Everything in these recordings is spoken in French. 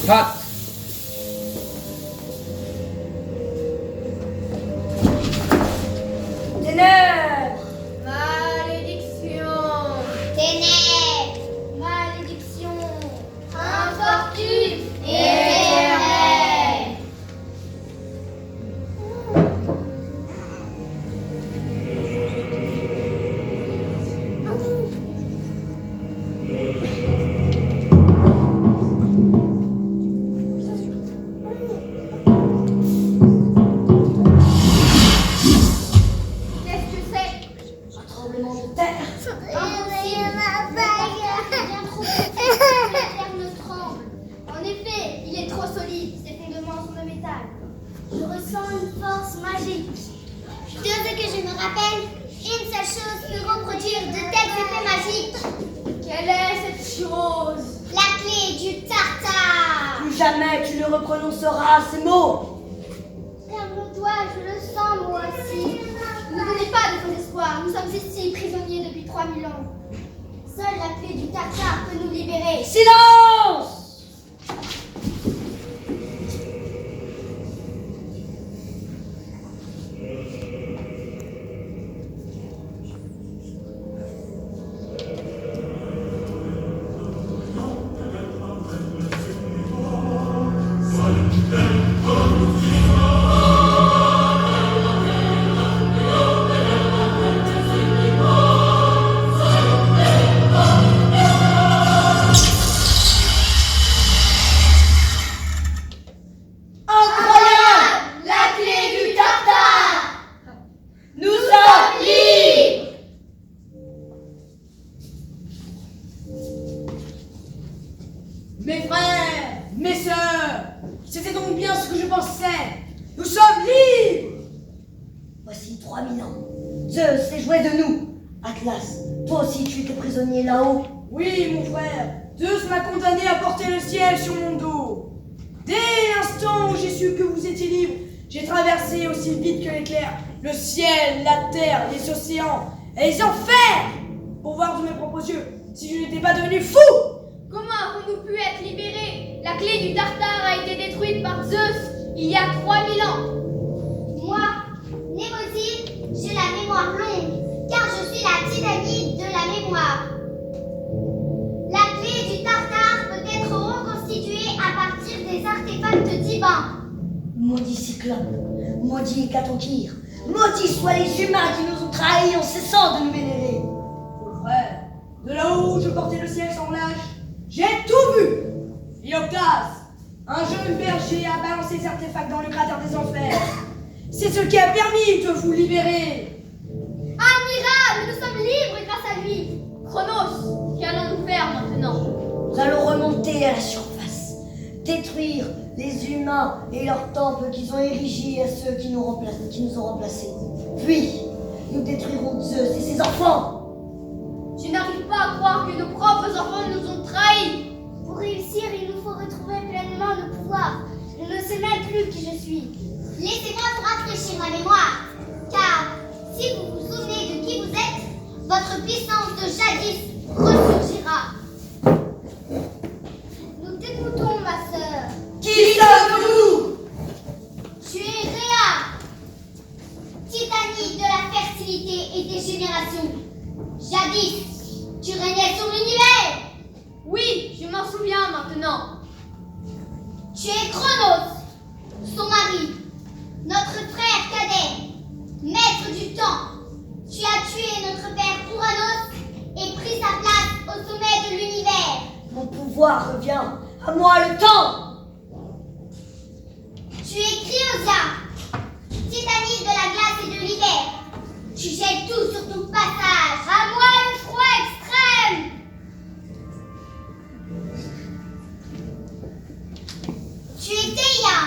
Pat. Ténèbres. Malédiction. Ténèbres, Malédiction. Infortune. éternel. Qu'est-ce que c'est? Un tremblement de terre. Impossible. Bien trop petit. La terre ne tremble. En effet, il est trop solide. Ses fondements sont de métal. Je ressens une force magique. De ce que je me rappelle, une seule chose peut reproduire de tels effets magiques. Quelle est cette chose? La clé du tartare. Plus jamais tu ne reprononceras ces mots. Calme-toi, je le sens moi aussi. Ne donnez pas de faux espoirs. Nous sommes ici prisonniers depuis 3000 ans. Seule la clé du tartare peut nous libérer. Silence! Incroyable! La clé du tartare! Nous sommes libres! Mes frères, mes sœurs, c'était donc bien ce que je pensais. Nous sommes libres! Voici 3000 ans. Zeus s'est joué de nous. Atlas, toi aussi tu étais prisonnier là-haut. Oui, mon frère. Zeus m'a condamné à porter le ciel sur mon dos. Dès l'instant où j'ai su que vous étiez libres, j'ai traversé aussi vite que l'éclair le ciel, la terre, les océans et les enfers pour voir de mes propres yeux si je n'étais pas devenu fou. Comment avons-nous pu être libérés? La clé du tartare a été détruite par Zeus il y a 3000 ans. Moi, Némosine, j'ai la mémoire longue, car je suis la titanide de la mémoire. La clé du tartare peut être reconstituée à partir des artefacts divins. Maudit Cyclope, maudit Hécatonkir, maudits soient les humains qui nous ont trahis en cessant de nous vénérer. Mon frère, de là-haut où je portais le ciel sans lâche, j'ai tout vu. Philoctas, un jeune berger a balancé ses artefacts dans le cratère des enfers. C'est ce qui a permis de vous libérer. Admirable, nous sommes libres grâce à lui. Chronos, qu'allons-nous faire maintenant? Nous allons remonter à la surface, détruire les humains et leurs temples qu'ils ont érigés à ceux qui nous ont remplacés. Puis, nous détruirons Zeus et ses enfants. Je n'arrive pas à croire que nos propres enfants nous ont trahis. Pour réussir, il nous faut retrouver pleinement le pouvoir. Je ne sais même plus qui je suis. Laissez-moi vous rafraîchir ma mémoire, car si vous vous souvenez de qui vous êtes, votre puissance de jadis ressurgira. Nous t'écoutons, ma sœur. Qui sommes-nous? Tu es Rhea, titanide de la fertilité et des générations. Jadis, tu régnais sur l'univers. Oui, je m'en souviens maintenant. Tu es Chronos, son mari, notre frère cadet, maître du temps. Tu as tué notre père Ouranos et pris sa place au sommet de l'univers. Mon pouvoir revient à moi le temps. Tu es Cryosia, titanide de la glace et de l'hiver. Tu jettes tout sur ton passage. À moi le froid extrême. Tu es Theia,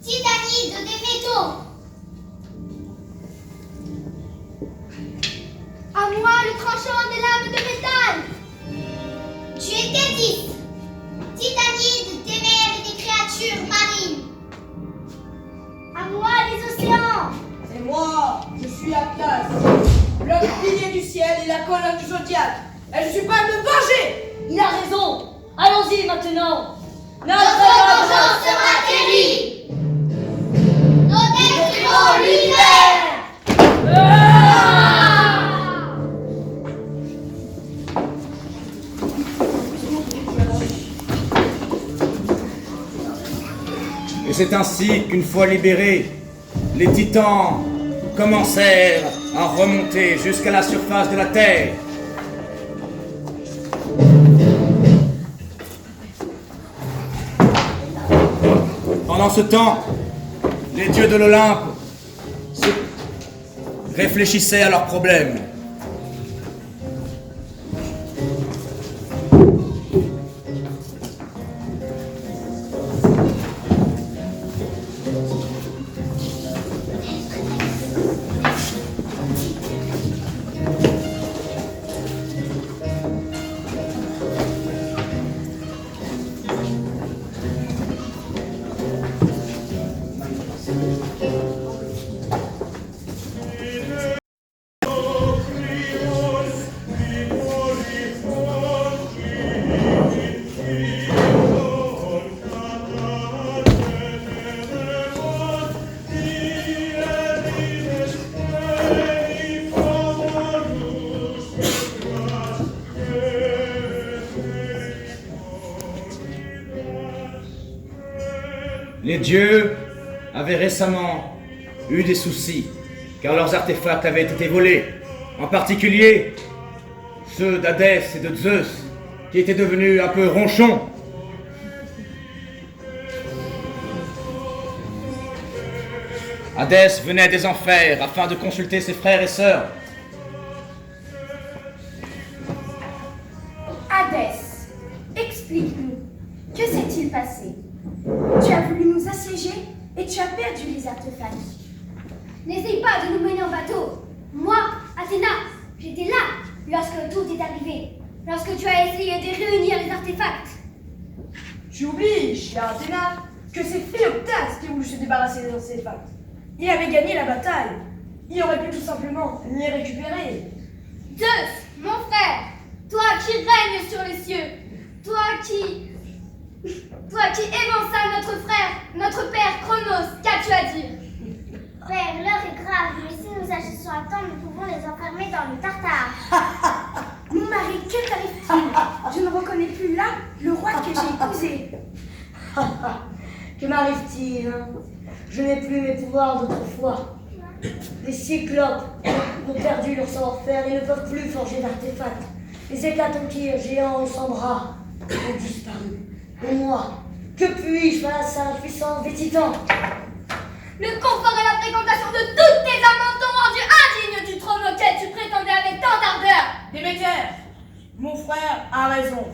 titanide des métaux. À moi le tranchant des lames de métal. Tu es Thétis, titanide des mers et des créatures marines. À moi les océans. Et moi, je suis Atlas, l'homme pilier du ciel et la colonne du zodiaque. Et je suis prêt à me venger. Il a raison. Allons-y maintenant. Notre vengeance sera terrible. Nos destruerons l'univers. Et c'est ainsi qu'une fois libérés, les titans commencèrent à remonter jusqu'à la surface de la Terre. Pendant ce temps, les dieux de l'Olympe réfléchissaient à leurs problèmes. Les dieux avaient récemment eu des soucis, car leurs artefacts avaient été volés, en particulier ceux d'Hadès et de Zeus, qui étaient devenus un peu ronchons. Hadès venait des enfers afin de consulter ses frères et sœurs. Hadès, explique-nous, que s'est-il passé? Tu as voulu nous assiéger et tu as perdu les artefacts. N'essaye pas de nous mener en bateau. Moi, Athéna, j'étais là lorsque tout est arrivé. Lorsque tu as essayé de réunir les artefacts. Tu oublies, chère Athéna, que c'est Philoctète qui a voulu se débarrasser des artefacts. Il avait gagné la bataille. Il aurait pu tout simplement les récupérer. Zeus, mon frère, toi qui règnes sur les cieux, toi qui évinça notre frère, notre père Chronos, qu'as-tu à dire? Père, l'heure est grave, mais si nous agissons à temps, nous pouvons les enfermer dans le Tartare. Mon mari, que t'arrive-t-il? Je ne reconnais plus là le roi que j'ai épousé. Que m'arrive-t-il, hein? Je n'ai plus mes pouvoirs d'autrefois. Les cyclopes ont perdu leur savoir-faire et ne peuvent plus forger d'artefacts. Les hécatonkys géants et sans bras ont disparu. Et moi, que puis-je face à la puissance des titans? Le confort et la fréquentation de toutes tes amantes t'ont rendu indigne du trône auquel tu prétendais avec tant d'ardeur. Déméter, mon frère a raison.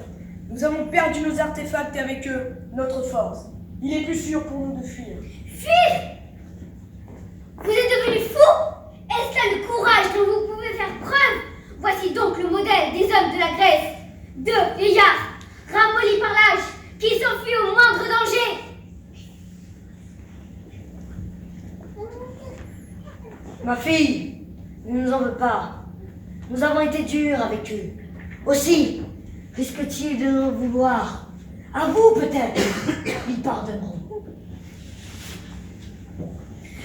Nous avons perdu nos artefacts et avec eux notre force. Il est plus sûr pour nous de fuir. Fuir? Vous êtes devenus fous? Est-ce là le courage dont vous pouvez faire preuve? Voici donc le modèle des hommes de la Grèce. Deux vieillards, ramollis par l'âge, qui s'enfuient au moindre danger. Ma fille, ne nous en veux pas. Nous avons été durs avec eux. Aussi, risque-t-il de nous vouloir? À vous peut-être, ils pardonneront.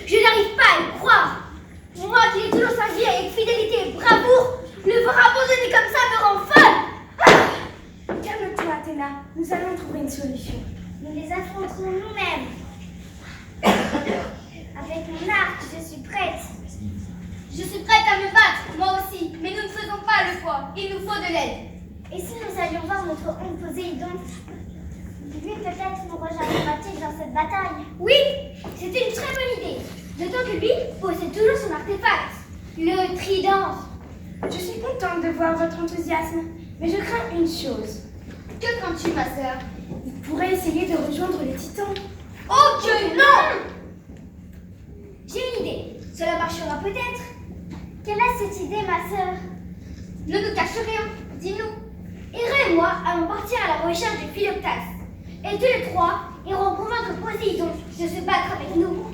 Je n'arrive pas à y croire. Moi qui ai toujours servi avec fidélité et bravoure, le voir abandonner comme ça me rend folle. Calme-toi, Athéna, nous allons trouver une solution. Nous les affronterons nous-mêmes. Avec mon arc, je suis prête. Je suis prête à me battre, moi aussi, mais nous ne faisons pas le poids. Il nous faut de l'aide. Et si nous allions voir notre oncle Poséidon? Lui peut-être nous rejoindra-t-il dans cette bataille. Oui, c'était une très bonne idée. D'autant que lui possède toujours son artefact, le trident. Je suis contente de voir votre enthousiasme, mais je crains une chose. Que crains-tu, ma sœur? Il pourrait essayer de rejoindre les titans. Oh que non! J'ai une idée. Cela marchera peut-être. Quelle est cette idée, ma sœur? Ne nous cache rien, dis-nous. Hera et moi allons partir à la recherche de Philoctète. Et tous les trois iront convaincre Poséidon de se battre avec nous.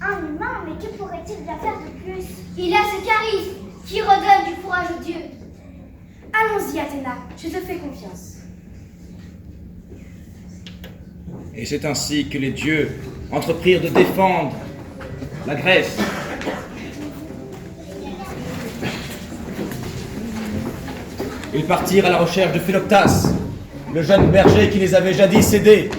Un humain, mais que pourrait-il bien faire de plus? Il a ce charisme qui redonne du courage aux dieux. Allons-y, Athéna, je te fais confiance. Et c'est ainsi que les dieux entreprirent de défendre la Grèce. Ils partirent à la recherche de Philoctas, le jeune berger qui les avait jadis aidés.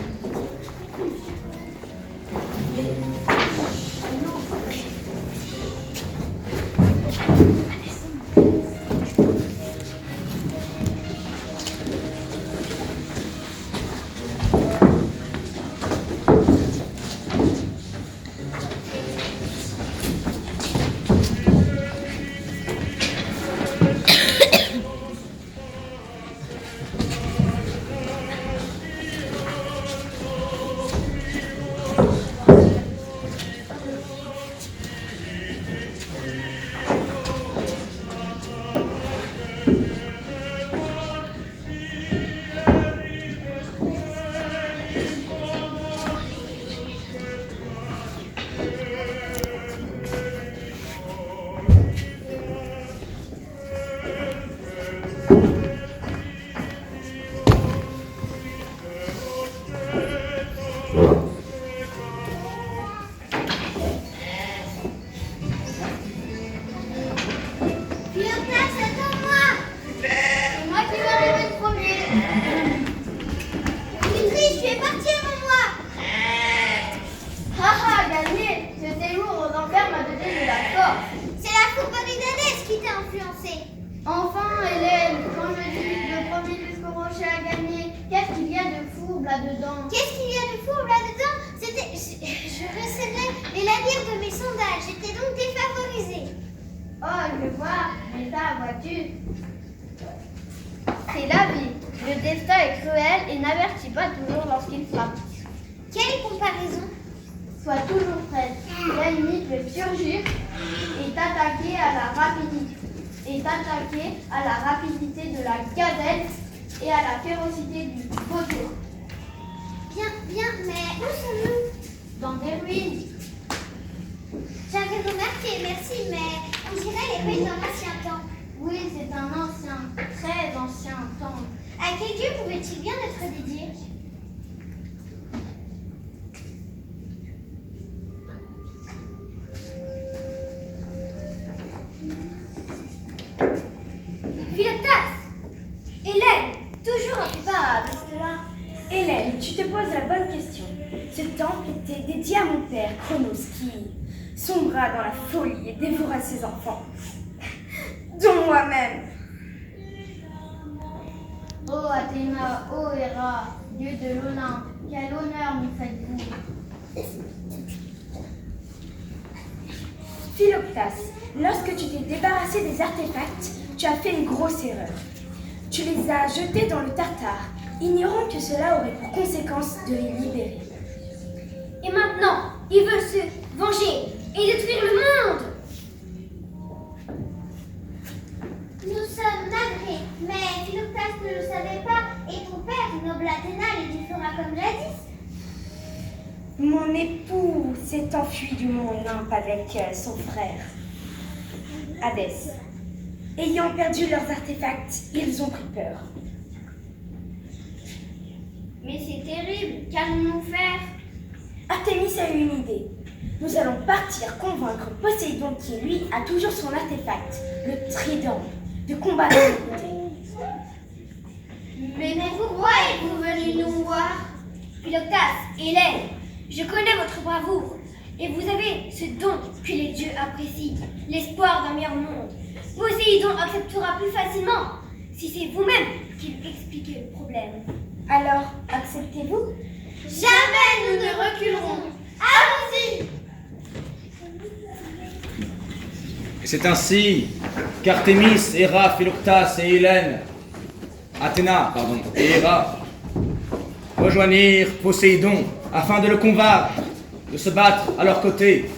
Philoctas, attends-moi! C'est moi qui vais arriver le premier. Dimitri, tu es parti avant moi! Haha, gagné! Ce séjour aux enfers m'a donné de la force. C'est la fourberie d'Hadès qui t'a influencé. Enfin, Hélène, quand je dis le premier jusqu'au rocher a gagné, qu'est-ce qu'il y a de fourbe là-dedans? Qu'est-ce qu'il y a de fourbe là-dedans? Je recevais les navires de mes sondages. J'étais donc défavorisée. Oh, je vois, mais ça, vois-tu, c'est la vie. Le destin est cruel et n'avertit pas toujours lorsqu'il frappe. Quelle comparaison! Sois toujours prête. L'ennemi peut surgir et t'attaquer à la rapidité de la gazelle et à la férocité du vautour. Bien, mais où sommes-nous? Dans des ruines. J'avais remarqué, merci, mais on dirait les ruines d'un ancien temps. Oui, c'est un ancien, très ancien temple. À quel dieu pouvait-il bien être dédié? Philoctas! Hélène! Toujours imparable, cela. Hélène, tu te poses la bonne question. Ce temple était dédié à mon père, Chronos, qui sombra dans la folie et dévora ses enfants. Dont moi-même. Ô Athéna, ô Héra, dieu de l'Olympe, quel honneur nous faites-vous? Philoctas, lorsque tu t'es débarrassé des artefacts, tu as fait une grosse erreur. Tu les as jetés dans le Tartare, ignorant que cela aurait pour conséquence de les libérer. Et maintenant, il veut se venger et détruire le monde. Nous sommes navrés, mais Philoctas ne le savait pas, et ton père, noble Athéna, les défera comme jadis. Mon époux s'est enfui du mont Olympe avec son frère, Hadès. Ayant perdu leurs artefacts, ils ont pris peur. Mais c'est terrible, qu'allons-nous faire? Artémis a eu une idée. Nous allons partir convaincre Poséidon qui, lui, a toujours son artefact, le trident, de combattre à nos côtés. Mais pourquoi êtes-vous venus nous voir? Philoctas, Hélène, je connais votre bravoure, et vous avez ce don que les dieux apprécient, l'espoir d'un meilleur monde. Poséidon acceptera plus facilement si c'est vous-même qui lui expliquez le problème. Alors, acceptez-vous? Jamais nous ne reculerons. Allons-y! Et c'est ainsi qu'Artémis, Héra, Philoctas et Athéna et Héra rejoignirent Poséidon afin de le convaincre de se battre à leur côté.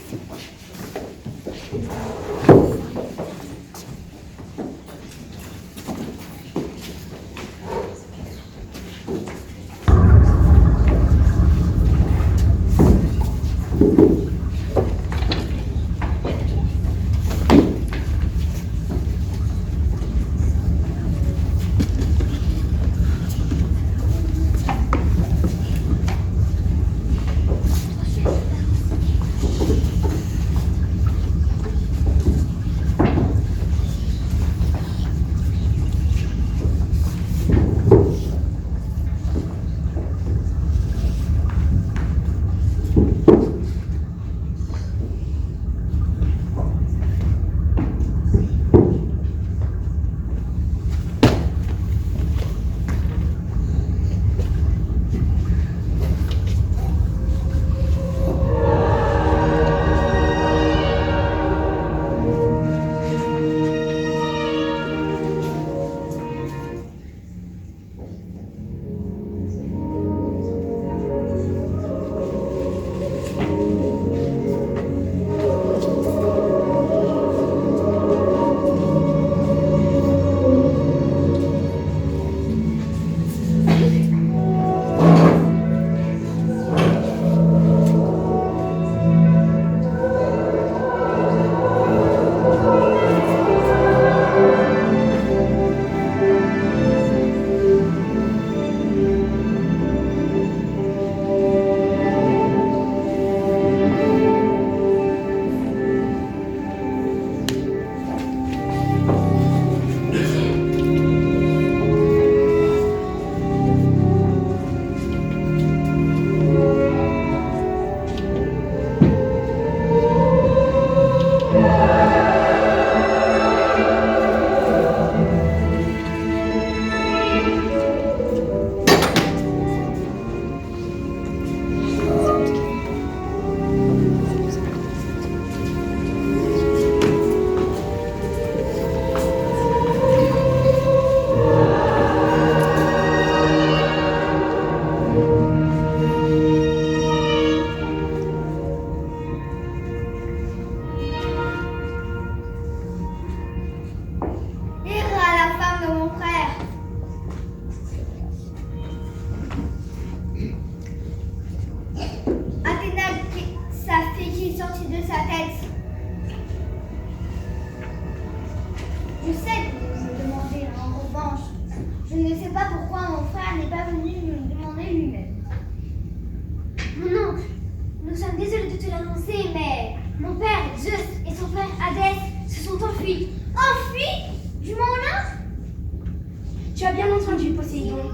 Tu as bien entendu, Poséidon.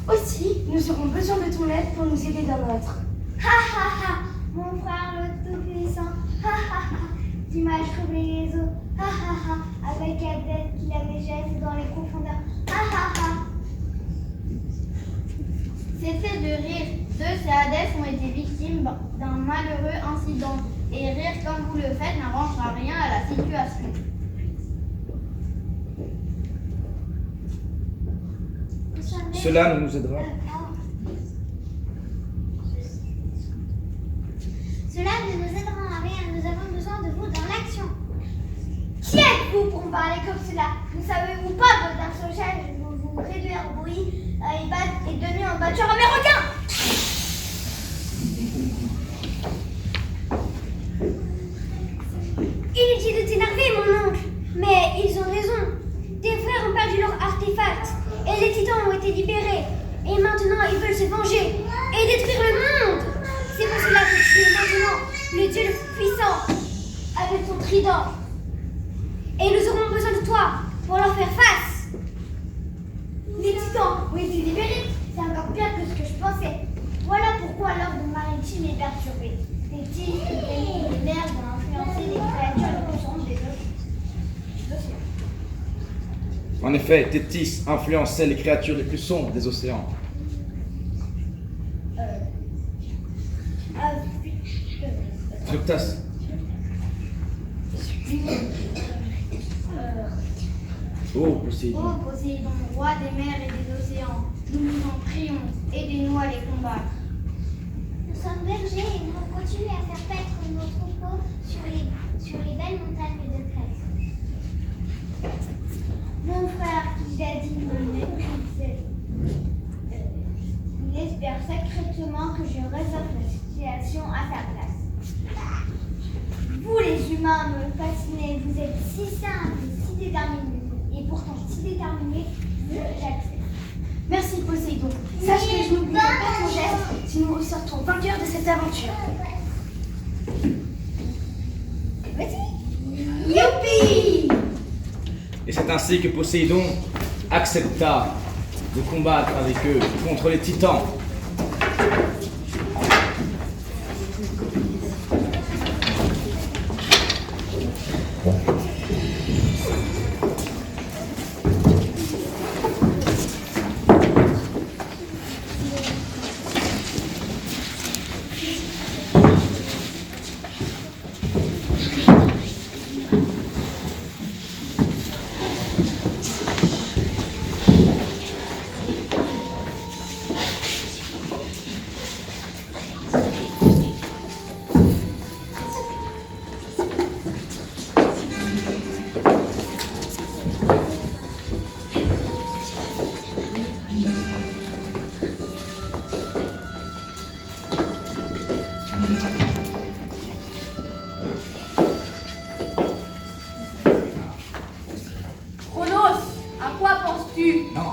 Aussi, nous aurons besoin de ton aide pour nous aider dans notre. Ha ha ha, mon frère le tout-puissant. Ha ha ha, tu m'as troublé les eaux. Ha ha ha, avec Hadès qui l'avait jeté dans les profondeurs. Ha ha ha. Cessez de rire. Zeus et Hadès ont été victimes d'un malheureux incident. Et rire comme vous le faites n'arrangera rien à la situation. Cela ne nous aidera. Cela ne nous aidera à rien. Nous avons besoin de vous dans l'action. Qui êtes-vous pour me parler comme cela? Ne savez-vous pas que d'un seul geste, vous réduire au bruit et donner un batteur à mes requins? Inutile de t'énerver, mon oncle. Mais ils ont raison. Tes frères ont perdu leur artefact. Et les titans ont été libérés. Et maintenant, ils veulent se venger. Et détruire le monde. C'est pour cela que tu es maintenant le Dieu le puissant. Avec ton trident. Et nous aurons besoin de toi pour leur faire face. Les titans ont été libérés. C'est encore pire que ce que je pensais. Voilà pourquoi l'ordre maritime est perturbé. Les tiges, les mers vont influencer les créatures les plus sombres des océans. En effet, Tétis influençait les créatures les plus sombres des océans. Surtas. Oh, Poséidon. Ô Poséidon, roi des mers et des océans, nous vous en prions, aidez-nous à les combattre. Nous sommes bergers et nous allons continuer à faire paître nos troupeaux sur les belles montagnes de Grèce. Mon frère, qui a dit me méprisait, il espère secrètement que je résolve la situation à sa place. Vous les humains me fascinez, vous êtes si simples, si déterminés, et pourtant si déterminés, j'accepte. Merci, Poséidon. Sache que je n'oublierai pas ton geste si nous ressortons vainqueurs de cette aventure. Vas-y. Youpi! Et c'est ainsi que Poséidon accepta de combattre avec eux contre les titans. Chronos, à quoi penses-tu? Non.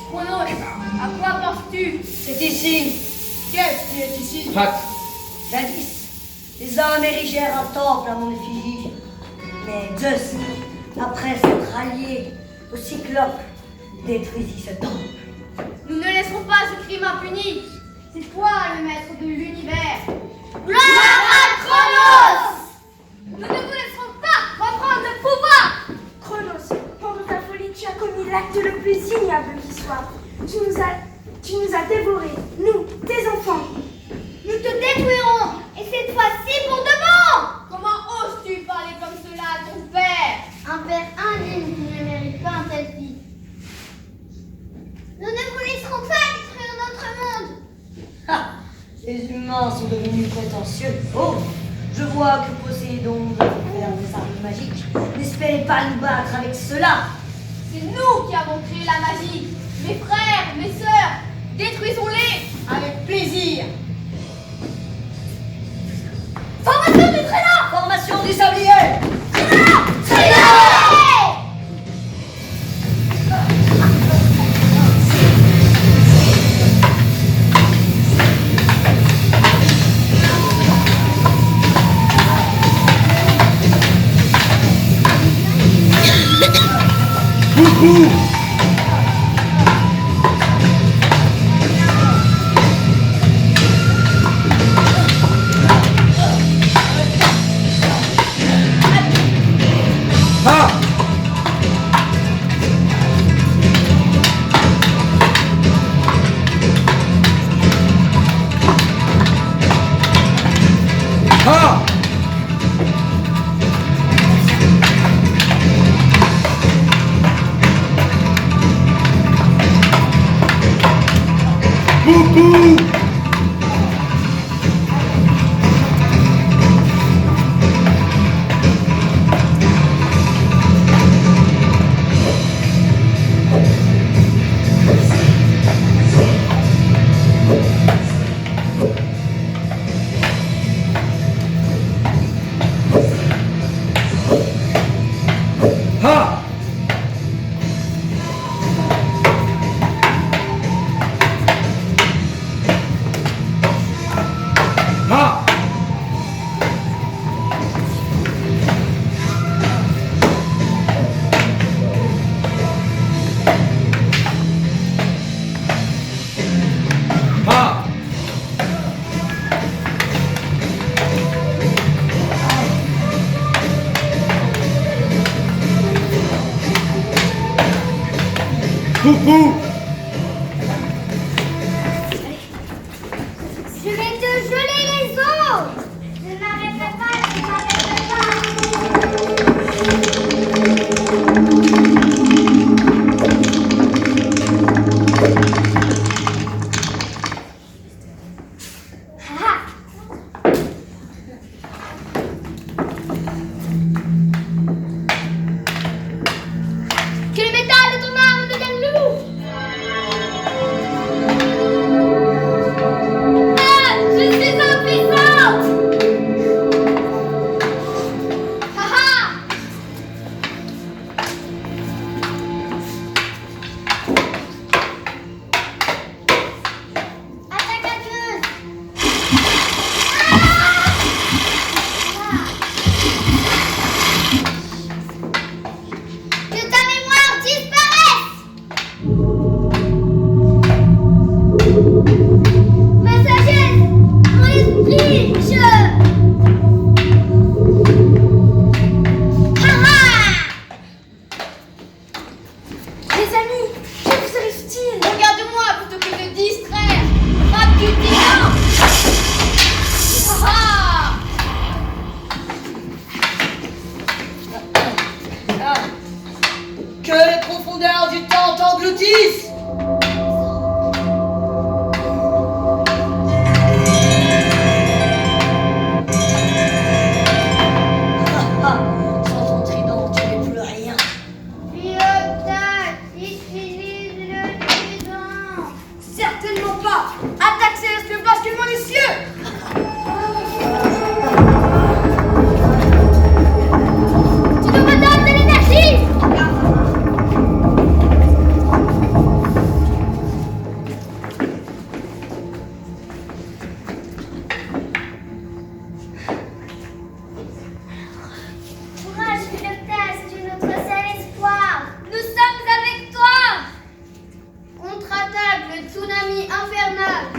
Chronos, à quoi penses-tu? C'est ici, Qu'est-ce qui est ici? Prax, jadis, les hommes érigèrent un temple à mon effigie. Mais Zeus, après s'être allié au Cyclope, détruisit ce temple. Nous ne laisserons pas ce crime impuni. C'est toi le maître de l'univers. Gloire à Chronos! Nous ne vous laisserons pas reprendre le pouvoir. Chronos, pendant ta folie, tu as commis l'acte le plus ignoble qui soit. Tu nous as dévorés, nous, tes enfants. Nous te détruirons! Et cette fois-ci pour de bon! Comment oses-tu parler comme cela à ton père? Un père indigne qui ne mérite pas un tel fils. Nous ne vous laisserons pas détruire notre monde! Ha! Les humains sont devenus prétentieux. Oh! Je vois que Poséidon nous a fait faire des armes magiques. N'espérez pas nous battre avec cela. C'est nous qui avons créé la magie. Mes frères, mes sœurs, détruisons-les avec plaisir. Formation du traîneur! Formation du sablier! Boubou! Ha! Ha! Ha! Boubou! Je vais te geler les os. Je n'arrêterai pas, je n'arrêterai pas. Que le métal de ton arme devienne lourd. Ah, je suis impuissante. Haha. Attaqueuse. Que ta mémoire disparaisse. Ma sagesse, mon esprit, Les amis, que vous arrive-t-il? Regarde-moi plutôt que de te distraire. Frappe du tyran. Que les profondeurs du temps t'engloutissent! Sans ton trident, tu n'es plus rien. Pilotage, utilise le trident. Certainement pas. Attaque céleste, le basculement des cieux. Tu nous redonnes de l'énergie. Courage, Pilotage, tu es notre seul espoir. Nous sommes avec toi. Contre-attaque, le tsunami infernal.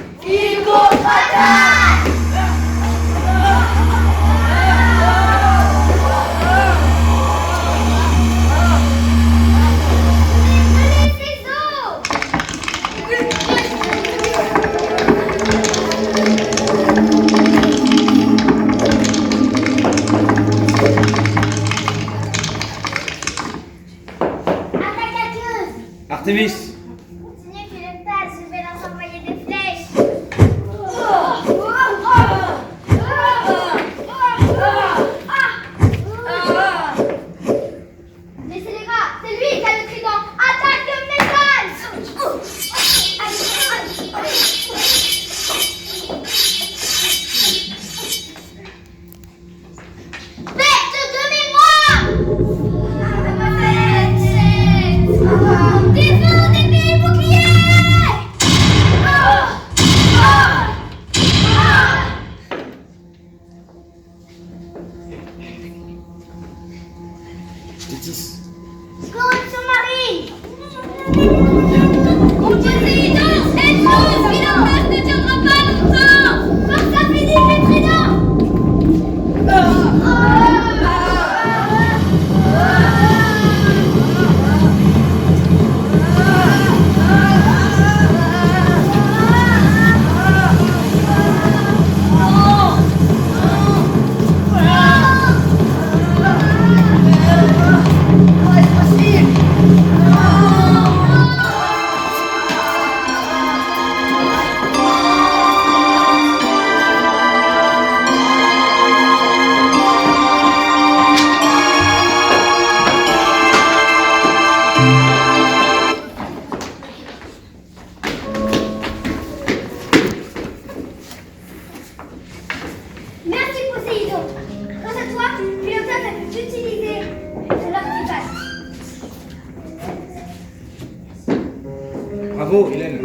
Bravo, Hélène.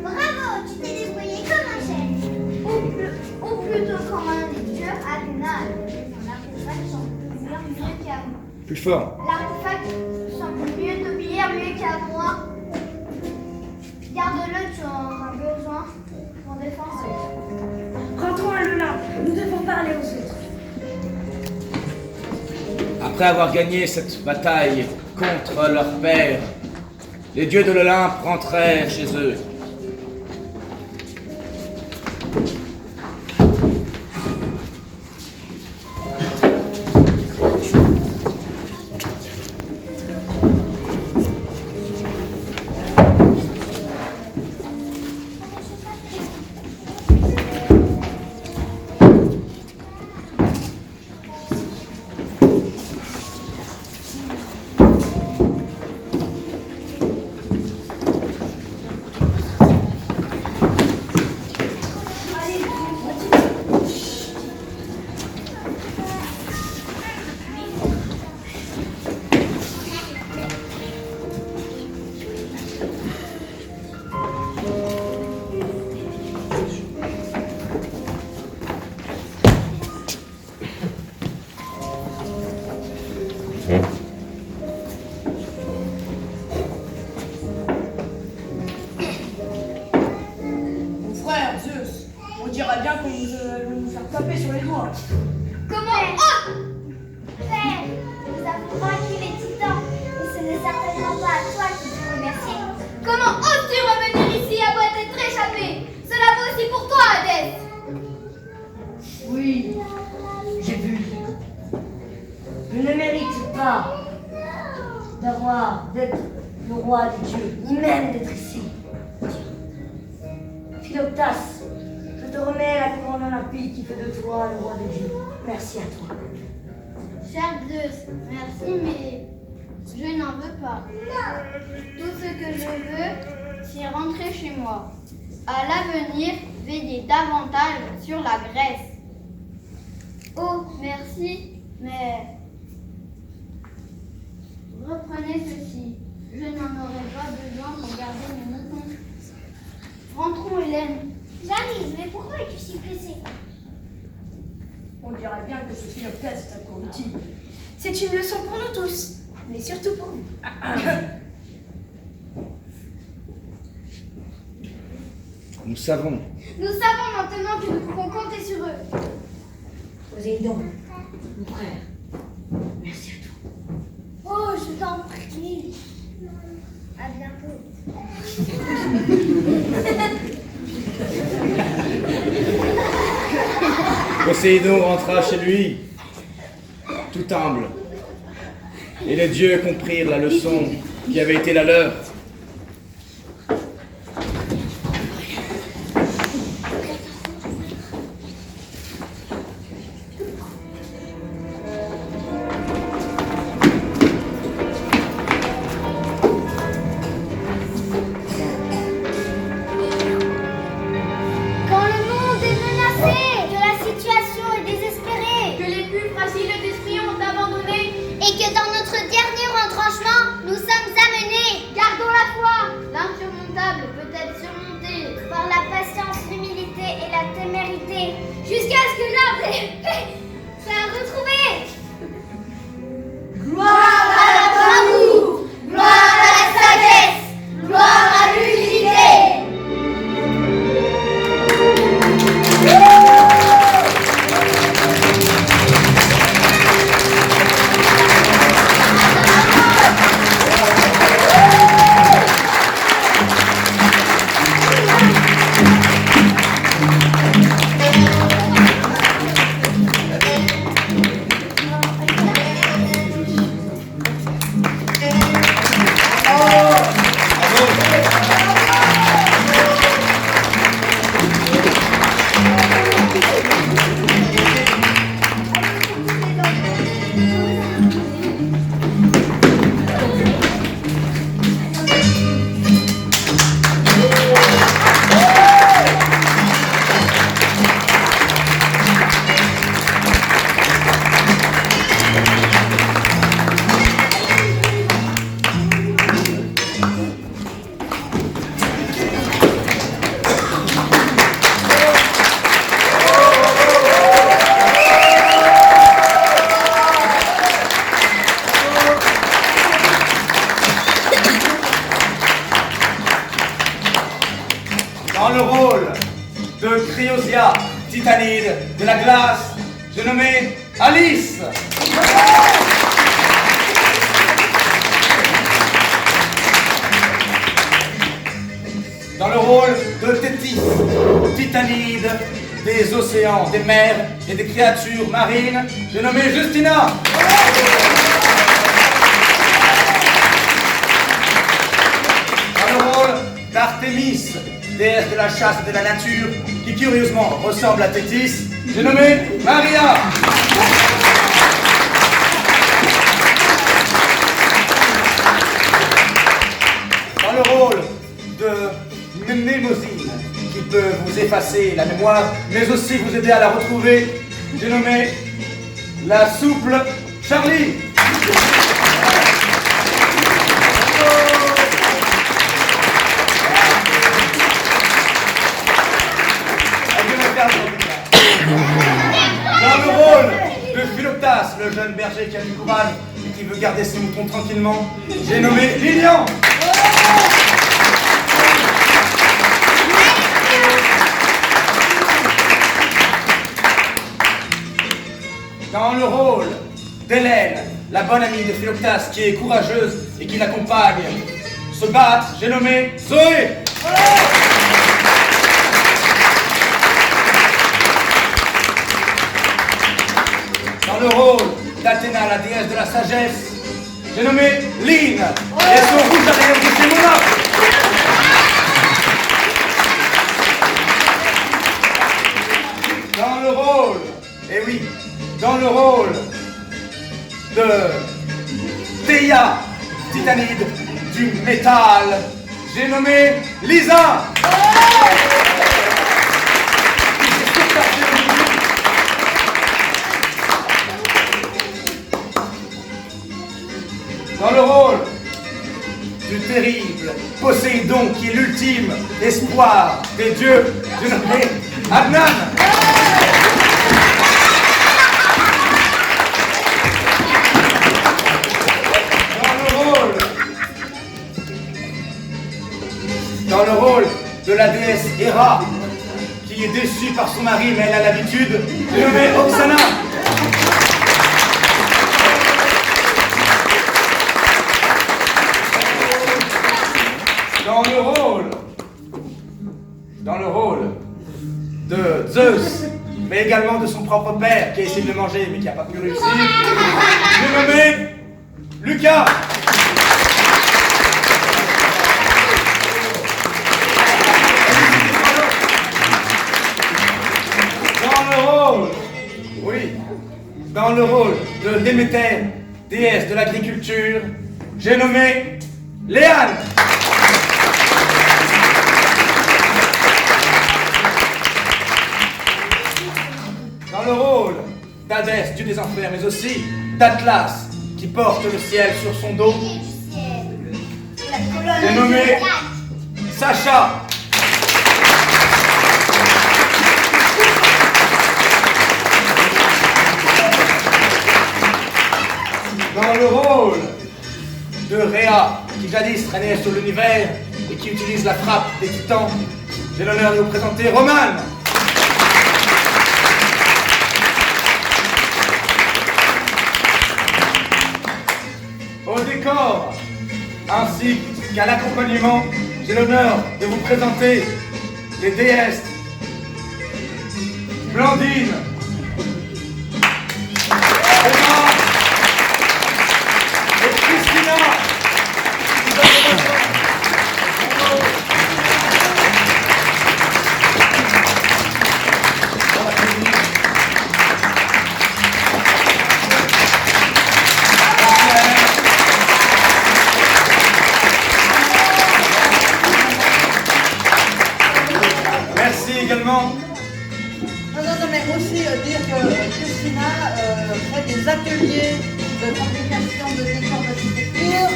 Bravo, tu t'es débrouillé comme un chef. Ou plutôt comme un dieu Athéna. Mon artefact semble mieux qu'à moi. Plus fort. L'artefact semble mieux t'obéir mieux qu'à moi. Garde-le, tu en auras besoin pour défense. Rentrons à l'Olympe, nous devons parler aux autres. Après avoir gagné cette bataille contre leur père, les dieux de l'Olympe rentrèrent chez eux. Mon frère, Zeus, on dirait bien qu'on nous faire taper sur les doigts. Comment oh Père, nous avons vaincu les titans, et ce n'est certainement pas à toi qu'il faut remercier. Comment oses-tu revenir ici après t'être échappé? Cela vaut aussi pour toi, Hadès. Oui, j'ai vu. Je ne mérite pas d'être le roi des dieux, ni même d'être ici. Philoctas, je te remets la couronne olympique qui fait de toi le roi des dieux. Merci à toi. Cher Zeus, merci, mais je n'en veux pas. Tout ce que je veux, c'est rentrer chez moi. À l'avenir, veiller davantage sur la Grèce. Oh, merci, mais reprenez ceci. Je n'en aurai pas besoin pour garder mes moutons. Rentrons, Hélène. J'arrive, mais pourquoi es-tu si pressée? On dirait bien que ce Philoctète est un courtier. C'est une leçon pour nous tous, mais surtout pour vous. Nous savons. Nous savons maintenant que nous pouvons compter sur eux. Poséidon, mon frère, merci à toi. Oh, je t'en prie. À bientôt. Poséidon rentra chez lui, tout humble. Et les dieux comprirent la leçon qui avait été la leur. Quand le monde est menacé, que la situation est désespérée, Que les plus fragiles d'esprit ont abandonné. et que dans notre dernier retranchement, nous sommes amenés, Gardons la foi. L'insurmontable peut être surmonté. par la patience, l'humilité et la témérité, jusqu'à ce que l'arbre ait paix soit retrouvé. Gloire à la bravoure, gloire à la sagesse, gloire à l'humilité. rôle de Cryosia, titanide de la glace, j'ai nommé Alice. Dans le rôle de Tétis, titanide des océans, des mers et des créatures marines, j'ai nommé Justina. Dans le rôle d'Artémis, déesse de la chasse et de la nature, qui curieusement ressemble à Tétis, j'ai nommé Maria. Dans le rôle de Mnémosyne, qui peut vous effacer la mémoire, mais aussi vous aider à la retrouver, j'ai nommé la souple Charlie. Dans le rôle de Philoctas, le jeune berger qui a du courage et qui veut garder ses moutons tranquillement, j'ai nommé Lilian. Dans le rôle d'Hélène, la bonne amie de Philoctas qui est courageuse et qui l'accompagne se battre, j'ai nommé Zoé. Dans le rôle d'Athéna, la déesse de la sagesse, j'ai nommé Lynn et son rouge à lèvres de chez Mona. Dans le rôle, eh oui, dans le rôle de Théia, titanide du métal, j'ai nommé Lisa. Dans le rôle du terrible Poséidon qui est l'ultime espoir des dieux, j'ai nommé Adnan. Dans le rôle de la déesse Héra, qui est déçue par son mari, mais elle a l'habitude, j'ai nommé Oksana. Dans le rôle de Zeus, mais également de son propre père, qui a essayé de le manger, mais qui n'a pas pu réussir, j'ai nommé Lucas. Dans le rôle de Déméter, déesse de l'agriculture, j'ai nommé Léane. Dans le rôle d'Hadès, dieu des enfers, mais aussi d'Atlas, qui porte le ciel sur son dos, j'ai nommé Sacha. Dans le rôle de Rhea, qui jadis régnait sur l'univers et qui utilise la frappe des titans, j'ai l'honneur de vous présenter Romane. Au décor, ainsi qu'à l'accompagnement, j'ai l'honneur de vous présenter les déesses Blandine, également. Non, mais aussi dire que Christina fait des ateliers de fabrication de décors d'architecture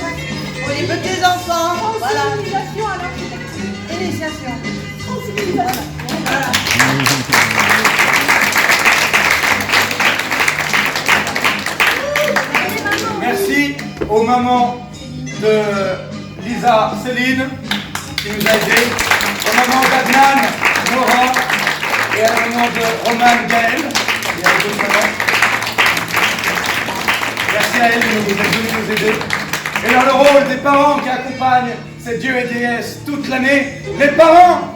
pour les petits enfants. Voilà. Sensibilisation à l'architecture. Initiation. Sensibilisation. Voilà. Merci aux mamans de Lisa, Céline, qui nous a aidés, aux mamans d'Adnan, de Romane Gaël. Merci à elle de nous être venue nous aider. Et dans le rôle des parents qui accompagnent ces dieux et déesses toute l'année, les parents!